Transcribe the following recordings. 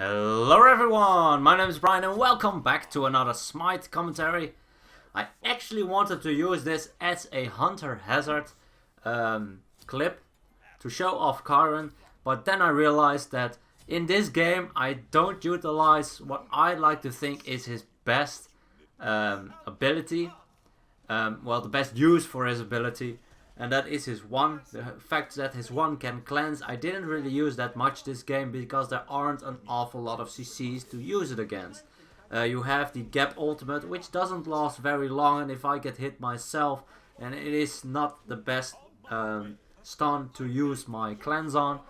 Hello everyone, my name is Brian and welcome back to another Smite commentary. I actually wanted to use this as a Hunter Hazard clip to show off Chiron, but then I realized that in this game I don't utilize what I like to think is his best ability, the best use for his ability. And that is his one. The fact that his one can cleanse, I didn't really use that much this game because there aren't an awful lot of CCs to use it against. You have the gap ultimate, which doesn't last very long, and if I get hit myself, and it is not the best stun to use my cleanse on.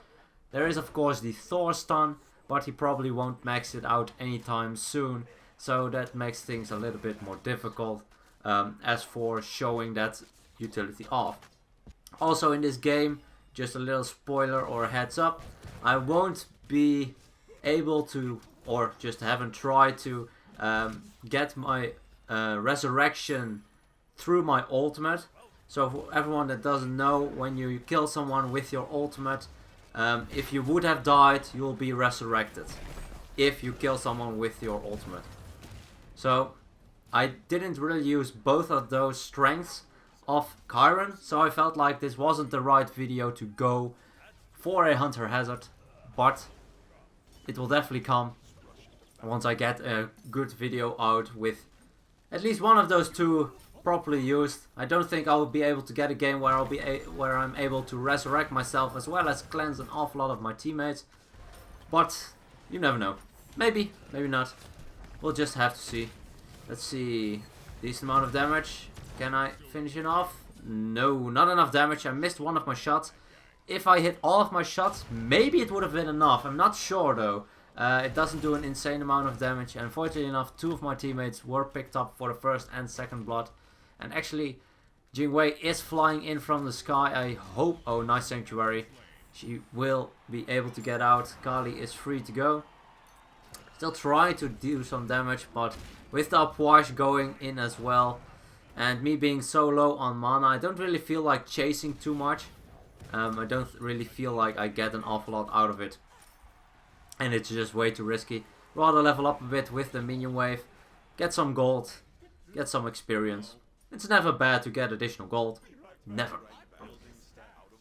There is of course the Thor stun, but he probably won't max it out anytime soon, so that makes things a little bit more difficult as for showing that utility off. Also in this game, just a little spoiler or a heads up, I won't be able to, or just haven't tried to, get my resurrection through my ultimate. So for everyone that doesn't know, when you kill someone with your ultimate, if you would have died, you will be resurrected if you kill someone with your ultimate. So I didn't really use both of those strengths of Chiron, so I felt like this wasn't the right video to go for a Hunter Hazard, but it will definitely come once I get a good video out with at least one of those two properly used. I don't think I will be able to get a game where I'm able to resurrect myself as well as cleanse an awful lot of my teammates, but you never know. Maybe, maybe not. We'll just have to see. Let's see. Decent amount of damage. Can I finish it off? No, not enough damage. I missed one of my shots. If I hit all of my shots, maybe it would have been enough. I'm not sure though. It doesn't do an insane amount of damage. And fortunately enough, two of my teammates were picked up for the first and second blood. And actually, Jingwei is flying in from the sky. I hope... Oh, nice Sanctuary. She will be able to get out. Kali is free to go. Still trying to do some damage, but with the Appriciate going in as well, and me being so low on mana, I don't really feel like chasing too much. I don't really feel like I get an awful lot out of it. And it's just way too risky. Rather level up a bit with the minion wave. Get some gold. Get some experience. It's never bad to get additional gold. Never.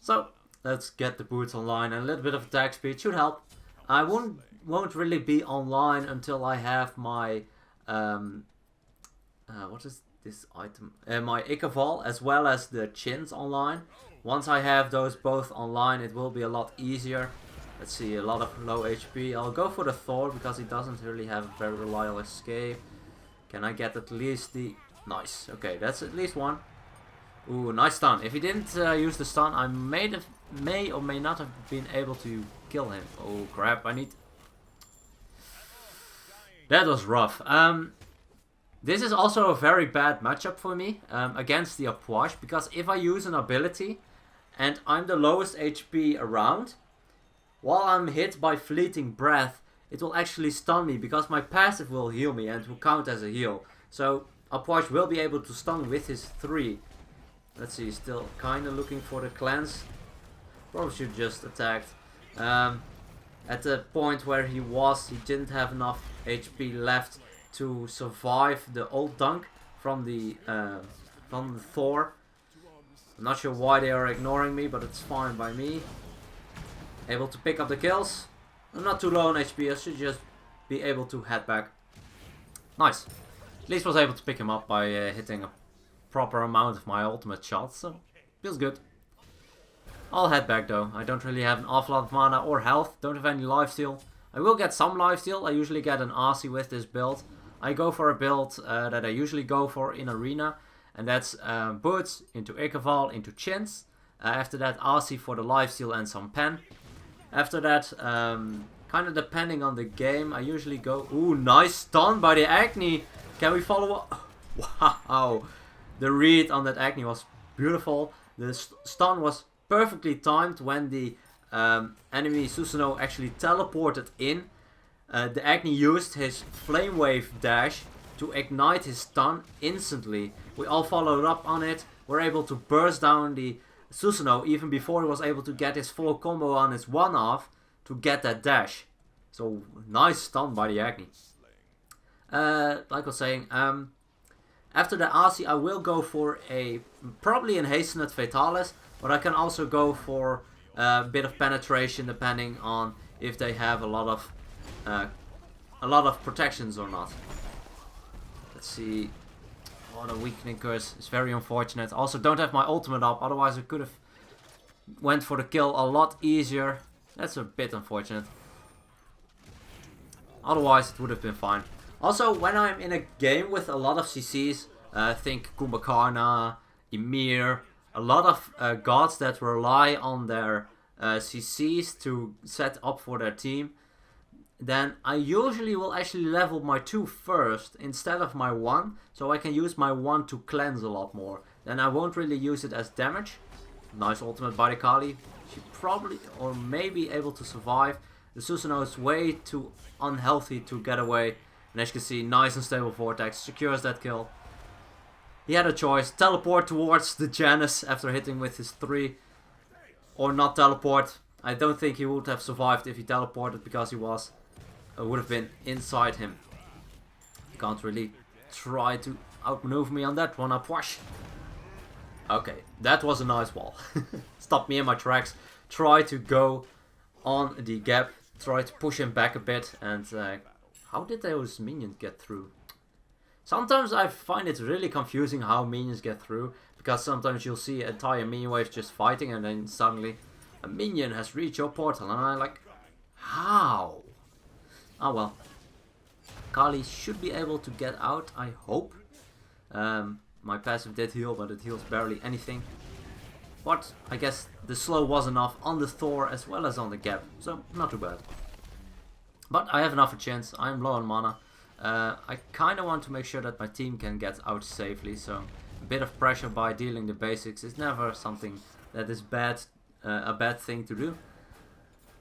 So, let's get the boots online. And a little bit of attack speed should help. I won't really be online until I have my... what is this item? My Ikaval as well as the chins online. Once I have those both online, it will be a lot easier. Let's see, a lot of low HP. I'll go for the Thor because he doesn't really have a very reliable escape. Can I get at least the... Nice. Okay, that's at least one. Ooh, nice stun. If he didn't use the stun, I may or may not have been able to kill him. Oh crap, I need... That was rough. This is also a very bad matchup for me against the Appriciate, because if I use an ability and I'm the lowest HP around, while I'm hit by Fleeting Breath, it will actually stun me because my passive will heal me and will count as a heal. So Appriciate will be able to stun with his 3. Let's see, still kind of looking for the cleanse. Probably should just attacked. At the point where he didn't have enough HP left to survive the ult dunk from the Thor. I'm not sure why they are ignoring me, but it's fine by me. Able to pick up the kills. I'm not too low on HP, I should just be able to head back. Nice. At least was able to pick him up by hitting a proper amount of my ultimate shots, so feels good. I'll head back though. I don't really have an awful lot of mana or health. Don't have any lifesteal. I will get some lifesteal. I usually get an RC with this build. I go for a build that I usually go for in Arena. And that's boots into Ikaval into chins. After that RC for the lifesteal and some pen. After that, kind of depending on the game, I usually go... Ooh, nice stun by the Agni. Can we follow up? Wow. The read on that Agni was beautiful. The stun was perfectly timed when the enemy Susanoo actually teleported in. The Agni used his Flame Wave dash to ignite his stun instantly. We all followed up on it. We're able to burst down the Susanoo even before he was able to get his full combo on his 1-off to get that dash. So nice stun by the Agni. Like I was saying, after the Asi I will go for probably an Hastened Fatalis, but I can also go for a bit of penetration depending on if they have a lot of protections or not. Let's see. Oh, the weakening curse is very unfortunate. Also don't have my ultimate up, otherwise I could have went for the kill a lot easier. That's a bit unfortunate. Otherwise it would have been fine. Also, when I'm in a game with a lot of CCs, think Kumbhakarna, Ymir, a lot of gods that rely on their CCs to set up for their team, then I usually will actually level my 2 first instead of my 1, so I can use my 1 to cleanse a lot more. Then I won't really use it as damage. Nice ultimate by the Kali. She probably or may be able to survive. The Susanoo is way too unhealthy to get away. And as you can see, nice and stable Vortex secures that kill. He had a choice. Teleport towards the Janus after hitting with his 3. Or not teleport. I don't think he would have survived if he teleported because he was would have been inside him. Can't really try to outmaneuver me on that one. Apwash. Okay, that was a nice wall. Stopped me in my tracks. Try to go on the gap. Try to push him back a bit. And how did those minions get through? Sometimes I find it really confusing how minions get through. Because sometimes you'll see entire minion waves just fighting. And then suddenly a minion has reached your portal. And I'm like, how? Oh well. Kali should be able to get out, I hope. My passive did heal, but it heals barely anything. But I guess the slow was enough on the Thor as well as on the gap. So not too bad. But I have enough of chance. I'm low on mana. I kind of want to make sure that my team can get out safely. So a bit of pressure by dealing the basics is never something that is bad, a bad thing to do.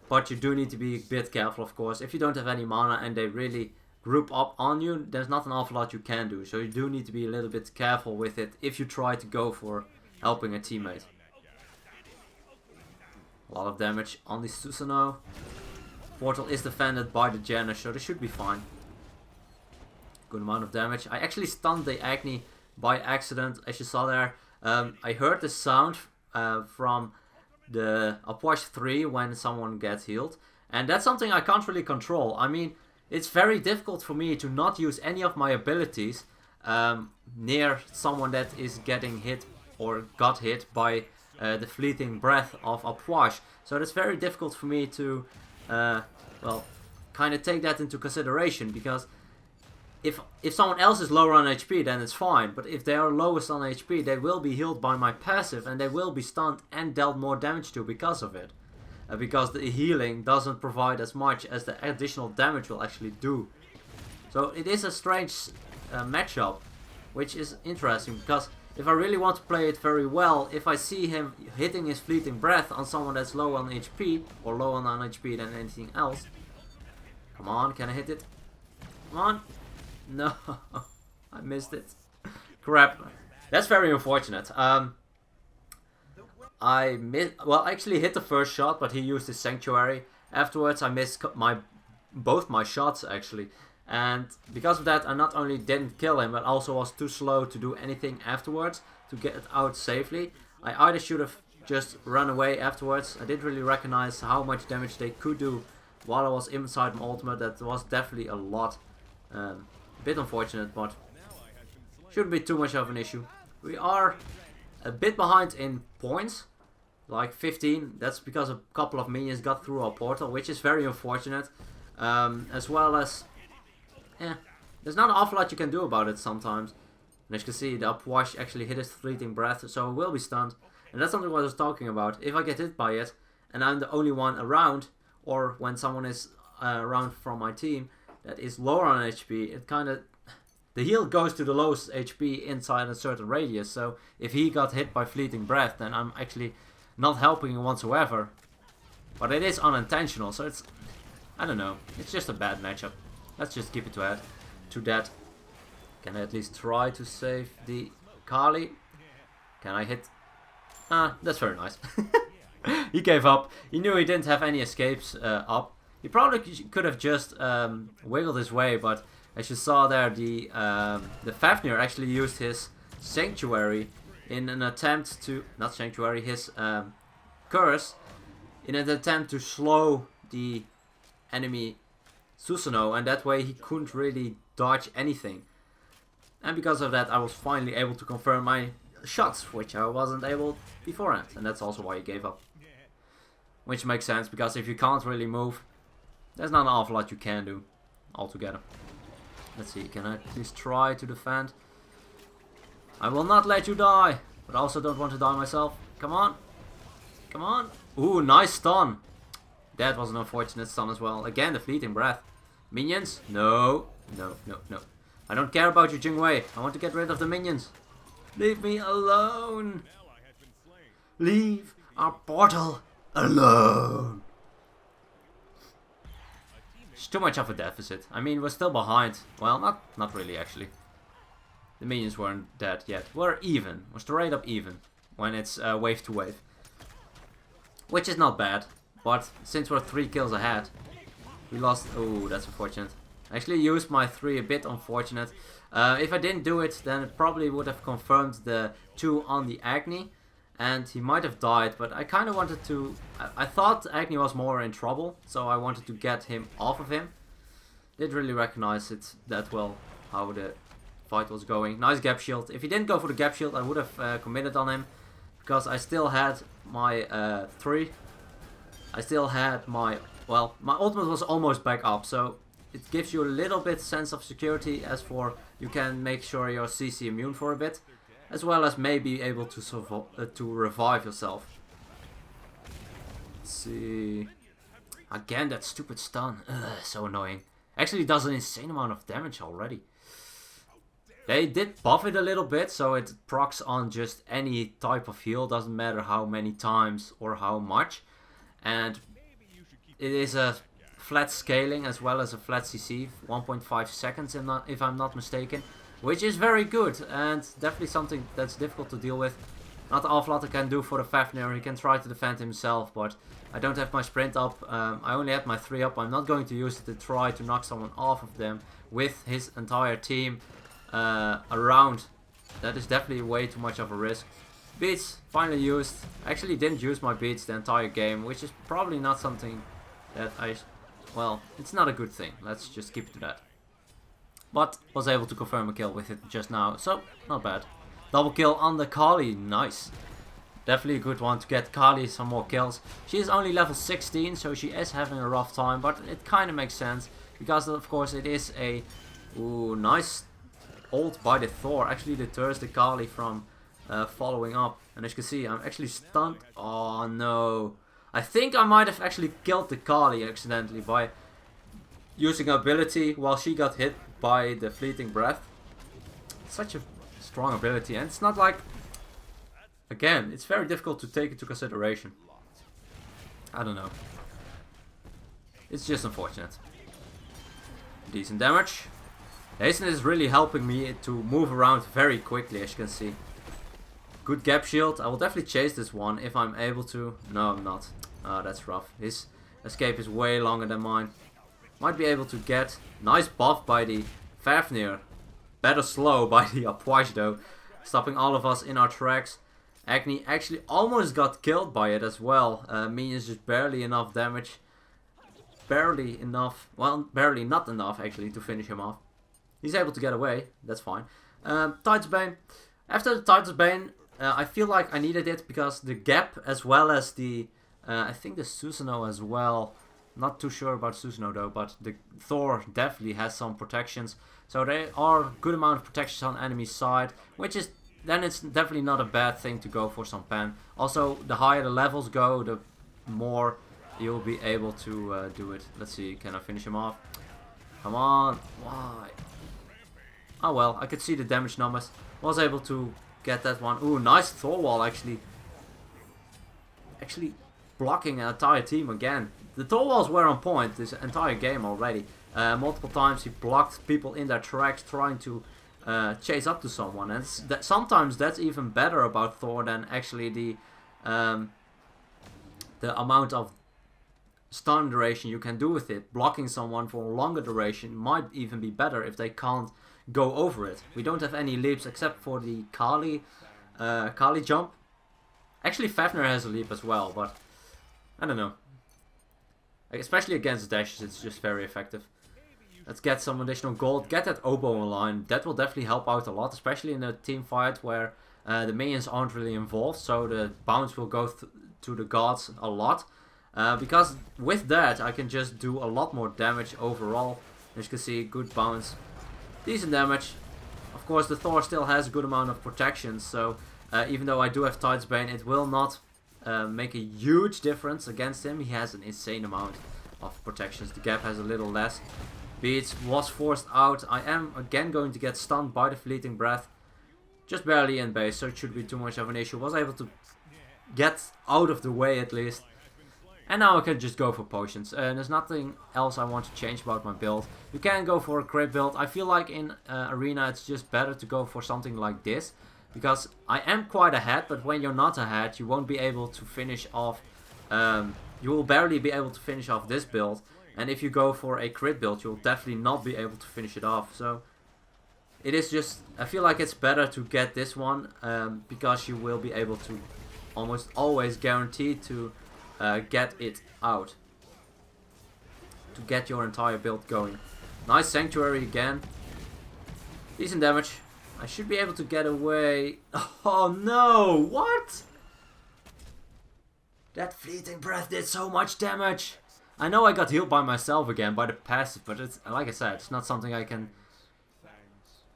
But you do need to be a bit careful, of course. If you don't have any mana and they really group up on you, there's not an awful lot you can do. So you do need to be a little bit careful with it if you try to go for helping a teammate. A lot of damage on the Susanoo. Portal is defended by the Janus, so this should be fine. Good amount of damage. I actually stunned the Agni by accident, as you saw there. I heard the sound from the Apwash 3 when someone gets healed. And that's something I can't really control. I mean, it's very difficult for me to not use any of my abilities near someone that is getting hit or got hit by the fleeting breath of Apwash. So it's very difficult for me to, well, kind of take that into consideration, because if someone else is lower on HP, then it's fine. But if they are lowest on HP, they will be healed by my passive, and they will be stunned and dealt more damage to because of it. Because the healing doesn't provide as much as the additional damage will actually do. So it is a strange matchup, which is interesting, because if I really want to play it very well, if I see him hitting his fleeting breath on someone that's low on HP, or low on HP than anything else. Come on, can I hit it? Come on. No, I missed it. Crap. That's very unfortunate. I actually hit the first shot, but he used his Sanctuary. Afterwards, I missed both my shots, actually. And because of that, I not only didn't kill him, but also was too slow to do anything afterwards to get out safely. I either should have just run away afterwards. I didn't really recognize how much damage they could do while I was inside my ultimate. That was definitely a lot. A bit unfortunate, but shouldn't be too much of an issue. We are a bit behind in points, like 15. That's because a couple of minions got through our portal, which is very unfortunate. As well as, there's not an awful lot you can do about it sometimes. And as you can see, the Upwash actually hit his fleeting breath, so it will be stunned. And that's something what I was talking about. If I get hit by it, and I'm the only one around, or when someone is around from my team that is lower on HP, it kind of, the heal goes to the lowest HP inside a certain radius. So if he got hit by fleeting breath, then I'm actually not helping him whatsoever. But it is unintentional, so it's, I don't know, it's just a bad matchup. Let's just keep it to that. Can I at least try to save the Kali? Can I hit? That's very nice. He gave up. He knew he didn't have any escapes up. He probably could have just wiggled his way, but as you saw there, the Fafnir actually used his Sanctuary in an attempt to... Not Sanctuary, his Curse, in an attempt to slow the enemy Susanoo, and that way he couldn't really dodge anything. And because of that, I was finally able to confirm my shots, which I wasn't able beforehand, and that's also why he gave up. Which makes sense, because if you can't really move, there's not an awful lot you can do altogether. Let's see, can I please try to defend? I will not let you die, but I also don't want to die myself. Come on. Come on. Ooh, nice stun. That was an unfortunate stun as well. Again, the fleeting breath. Minions? No. No, no, no. I don't care about you, Jingwei. I want to get rid of the minions. Leave me alone. Leave our portal alone. It's too much of a deficit. I mean, we're still behind. Well, not really actually. The minions weren't dead yet. We're even. We're straight up even when it's wave to wave. Which is not bad. But since we're 3 kills ahead, we lost. Oh, that's unfortunate. I actually used my 3 a bit unfortunate. If I didn't do it, then it probably would have confirmed the 2 on the Agni. And he might have died, but I kind of wanted to... I thought Agni was more in trouble, so I wanted to get him off of him. Didn't really recognize it that well, how the fight was going. Nice gap shield. If he didn't go for the gap shield, I would have committed on him. Because I still had my 3. I still had my... Well, my ultimate was almost back up, so it gives you a little bit sense of security. As for, you can make sure you're CC immune for a bit. As well as maybe able to revive yourself. Let's see. Again, that stupid stun. Ugh, so annoying. Actually does an insane amount of damage already. They did buff it a little bit, so it procs on just any type of heal. Doesn't matter how many times or how much. And it is a flat scaling as well as a flat CC. 1.5 seconds if I'm not mistaken. Which is very good and definitely something that's difficult to deal with. Not an awful lot I can do for the Fafnir. He can try to defend himself, but I don't have my sprint up. I only had my 3 up. I'm not going to use it to try to knock someone off of them with his entire team around. That is definitely way too much of a risk. Beats finally used. Actually didn't use my beats the entire game, which is probably not something that well, it's not a good thing. Let's just keep it to that. But was able to confirm a kill with it just now, so not bad. Double kill on the Kali, nice. Definitely a good one to get Kali some more kills. She is only level 16, so she is having a rough time, but it kind of makes sense. Because of course it is a nice ult by the Thor. Actually deters the Kali from following up. And as you can see, I'm actually stunned. Oh no. I think I might have actually killed the Kali accidentally by using ability while she got hit by the fleeting breath. Such a strong ability, and it's not like, again, it's very difficult to take into consideration. I don't know. It's just unfortunate. Decent damage. Hasten is really helping me to move around very quickly, as you can see. Good gap shield. I will definitely chase this one if I'm able to. No, I'm not. Oh, that's rough. His escape is way longer than mine. Might be able to get nice buff by the Fafnir. Better slow by the Appriciate though. Stopping all of us in our tracks. Agni actually almost got killed by it as well. Minions just barely enough damage. Barely enough. Well, barely not enough actually to finish him off. He's able to get away. That's fine. Titan's Bane. After the Titan's Bane, I feel like I needed it because the gap as well as the... I think the Susanoo as well. Not too sure about Susanoo though, but the Thor definitely has some protections. So there are good amount of protections on enemy's side, which is, then it's definitely not a bad thing to go for some pen. Also, the higher the levels go, the more you'll be able to do it. Let's see, can I finish him off? Come on, why? Oh well, I could see the damage numbers. Was able to get that one. Ooh, nice Thor wall actually. Actually blocking an entire team again. The Thor walls were on point this entire game already. Multiple times he blocked people in their tracks trying to chase up to someone. And sometimes that's even better about Thor than actually the amount of stun duration you can do with it. Blocking someone for a longer duration might even be better if they can't go over it. We don't have any leaps except for the Kali jump. Actually, Fafnir has a leap as well, but I don't know. Especially against dashes, it's just very effective. Let's get some additional gold. Get that oboe online. That will definitely help out a lot, especially in a team fight where the minions aren't really involved. So the bounce will go to the gods a lot. Because with that, I can just do a lot more damage overall. As you can see, good bounce. Decent damage. Of course, the Thor still has a good amount of protection. So even though I do have Tide's Bane, it will not make a huge difference against him. He has an insane amount of protections. The Gap has a little less. Beats was forced out. I am again going to get stunned by the Fleeting Breath. Just barely in base, so it shouldn't be too much of an issue. Was able to get out of the way at least. And now I can just go for potions. There's nothing else I want to change about my build. You can go for a crit build. I feel like in Arena it's just better to go for something like this. Because I am quite ahead, but when you're not ahead, you won't be able to finish off... you will barely be able to finish off this build. And if you go for a crit build, you'll definitely not be able to finish it off. So it is just... I feel like it's better to get this one. Because you will be able to almost always guarantee to get it out. To get your entire build going. Nice Sanctuary again. Decent damage. I should be able to get away. Oh no! What? That Fleeting Breath did so much damage. I know I got healed by myself again by the passive, but it's like I said, it's not something I can...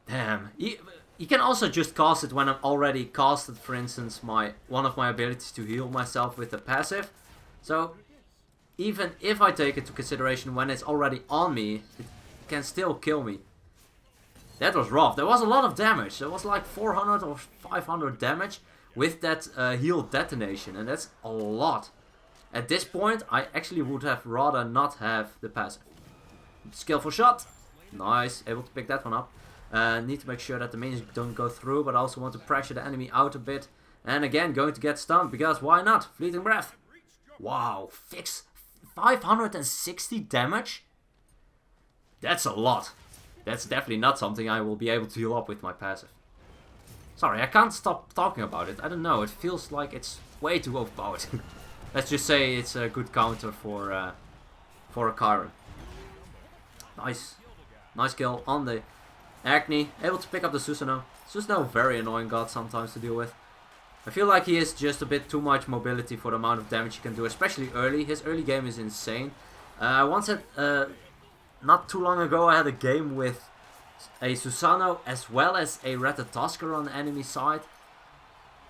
Damn. You can also just cast it when I'm already casted, for instance, one of my abilities to heal myself with the passive. So, even if I take it into consideration when it's already on me, it can still kill me. That was rough. There was a lot of damage. There was like 400 or 500 damage with that heal detonation, and that's a lot. At this point, I actually would have rather not have the passive. Skillful shot. Nice. Able to pick that one up. Need to make sure that the minions don't go through, but I also want to pressure the enemy out a bit. And again, going to get stunned, because why not? Fleeting Breath. Wow. 560 damage? That's a lot. That's definitely not something I will be able to heal up with my passive. Sorry, I can't stop talking about it. I don't know, it feels like it's way too overpowered. Let's just say it's a good counter for a Chiron. Nice. Nice kill on the Acne. Able to pick up the Susanoo. Susanoo, very annoying god sometimes to deal with. I feel like he is just a bit too much mobility for the amount of damage he can do, especially early. His early game is insane. I once had, not too long ago, I had a game with a Susanoo as well as a Ratatoskr on the enemy side.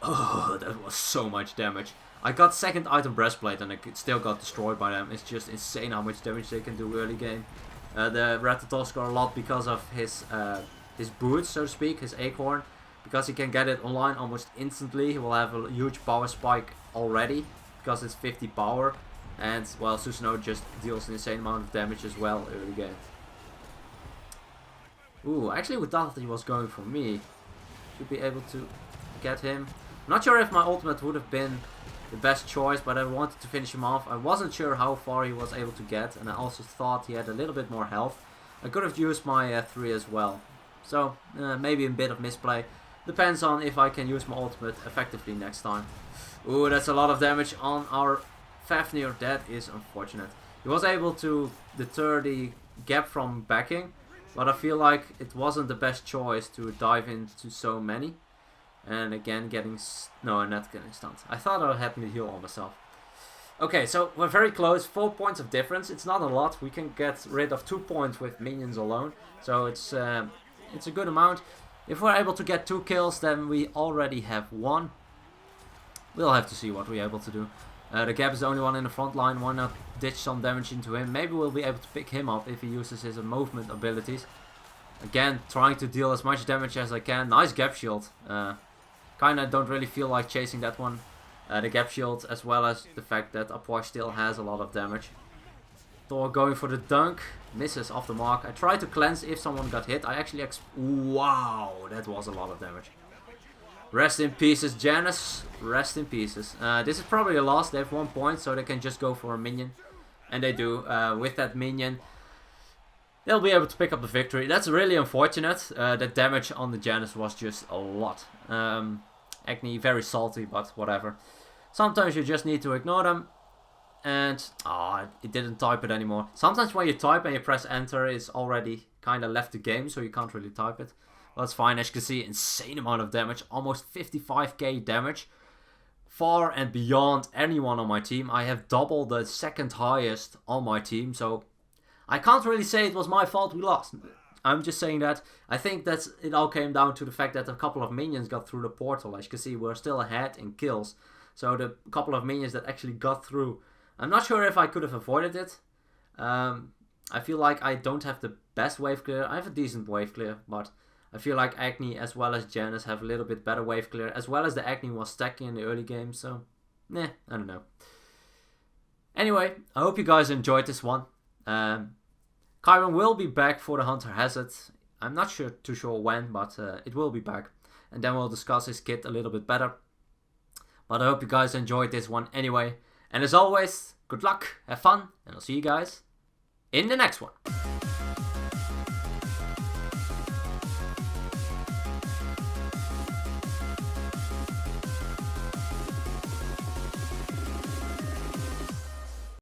Oh, that was so much damage. I got second item breastplate and I still got destroyed by them. It's just insane how much damage they can do early game. The Ratatoskr a lot because of his boots, so to speak, his acorn. Because he can get it online almost instantly. He will have a huge power spike already because it's 50 power. And, well, Susanoo just deals an insane amount of damage as well early game. Ooh, I actually thought that he was going for me. Should be able to get him. I'm not sure if my ultimate would have been the best choice, but I wanted to finish him off. I wasn't sure how far he was able to get, and I also thought he had a little bit more health. I could have used my 3 as well. So, maybe a bit of misplay. Depends on if I can use my ultimate effectively next time. Ooh, that's a lot of damage on our Fafnir. That is unfortunate. He was able to deter the Gap from backing, but I feel like it wasn't the best choice to dive into so many. And again, getting... No, I'm not getting stunned. I thought I had me heal on myself. Okay, so we're very close. 4 points of difference. It's not a lot. We can get rid of 2 points with minions alone. So it's a good amount. If we're able to get 2 kills, then we already have 1. We'll have to see what we're able to do. The Gap is the only one in the front line. Why not ditch some damage into him? Maybe we'll be able to pick him up if he uses his movement abilities. Again, trying to deal as much damage as I can. Nice Gap shield. Kinda don't really feel like chasing that one. The Gap shield, as well as the fact that Apoy still has a lot of damage. Thor going for the dunk. Misses off the mark. I tried to cleanse if someone got hit. I actually... Wow, that was a lot of damage. Rest in pieces, Janus. Rest in pieces. This is probably a loss. They have 1 point, so they can just go for a minion. And they do. With that minion, they'll be able to pick up the victory. That's really unfortunate. The damage on the Janus was just a lot. Agni, very salty, but whatever. Sometimes you just need to ignore them. And, it didn't type it anymore. Sometimes when you type and you press enter, it's already kind of left the game, so you can't really type it. Well, that's fine. As you can see, insane amount of damage. Almost 55k damage. Far and beyond anyone on my team. I have double the second highest on my team, so I can't really say it was my fault we lost. I'm just saying that I think that it all came down to the fact that a couple of minions got through the portal. As you can see, we're still ahead in kills. So the couple of minions that actually got through, I'm not sure if I could have avoided it. I feel like I don't have the best wave clear. I have a decent wave clear, but I feel like Agni as well as Janus have a little bit better wave clear, as well as the Agni was stacking in the early game, so I don't know. Anyway, I hope you guys enjoyed this one. Chiron will be back for the Hunter Hazard. I'm not too sure when, but it will be back. And then we'll discuss his kit a little bit better. But I hope you guys enjoyed this one anyway. And as always, good luck, have fun, and I'll see you guys in the next one.